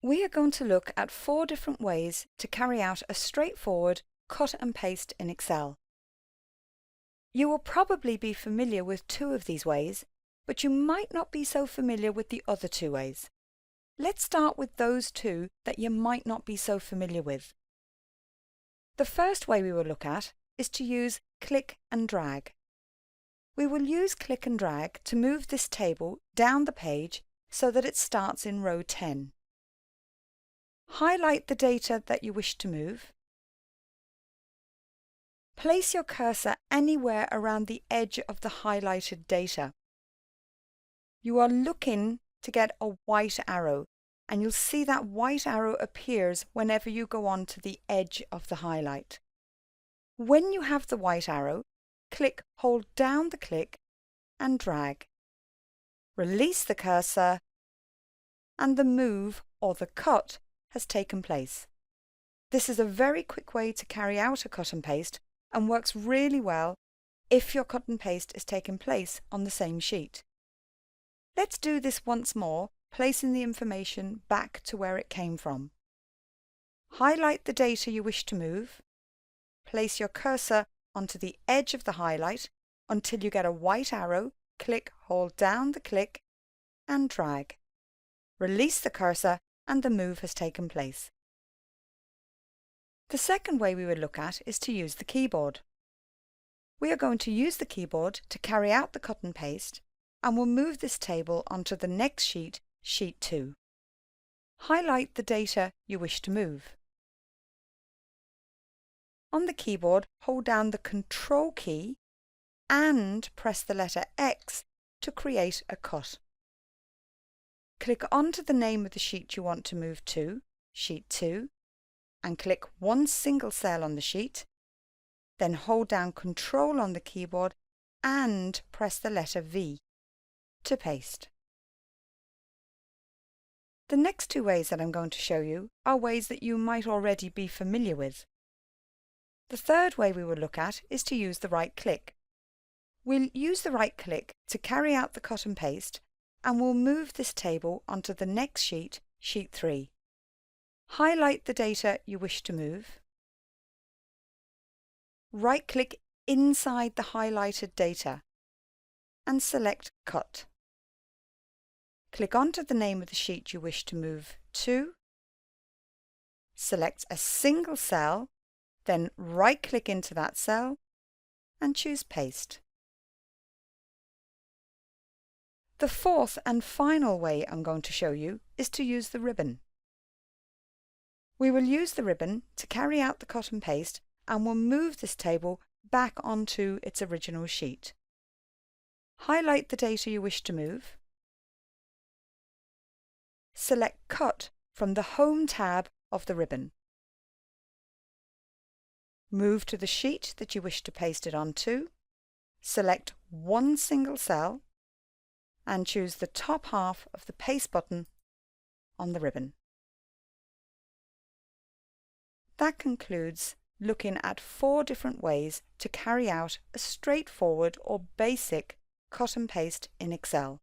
We are going to look at 4 different ways to carry out a straightforward cut and paste in Excel. You will probably be familiar with 2 of these ways, but you might not be so familiar with the other 2 ways. Let's start with those 2 that you might not be so familiar with. The first way we will look at is to use click and drag. We will use click and drag to move this table down the page so that it starts in row 10. Highlight the data that you wish to move. Place your cursor anywhere around the edge of the highlighted data. You are looking to get a white arrow, and you'll see that white arrow appears whenever you go on to the edge of the highlight. When you have the white arrow, hold down the click and drag. Release the cursor, and the move or the cut has taken place. This is a very quick way to carry out a cut and paste and works really well if your cut and paste is taking place on the same sheet. Let's do this once more, placing the information back to where it came from. Highlight the data you wish to move. Place your cursor onto the edge of the highlight until you get a white arrow. Hold down the click and drag. Release the cursor and the move has taken place. The second way we would look at is to use the keyboard. We are going to use the keyboard to carry out the cut and paste, and we'll move this table onto the next sheet, sheet 2. Highlight the data you wish to move. On the keyboard, hold down the Control key and press the letter X to create a cut. Click onto the name of the sheet you want to move to, sheet 2, and click one single cell on the sheet. Then hold down Control on the keyboard and press the letter V to paste. The next 2 ways that I'm going to show you are ways that you might already be familiar with. The third way we will look at is to use the right click. We'll use the right click to carry out the cut and paste, and we'll move this table onto the next sheet, sheet 3. Highlight the data you wish to move. Right-click inside the highlighted data and select Cut. Click onto the name of the sheet you wish to move to. Select a single cell, then right-click into that cell and choose Paste. The fourth and final way I'm going to show you is to use the ribbon. We will use the ribbon to carry out the cut and paste, and we'll move this table back onto its original sheet. Highlight the data you wish to move. Select Cut from the Home tab of the ribbon. Move to the sheet that you wish to paste it onto. Select one single cell and choose the top half of the Paste button on the ribbon. That concludes looking at 4 different ways to carry out a straightforward or basic cut and paste in Excel.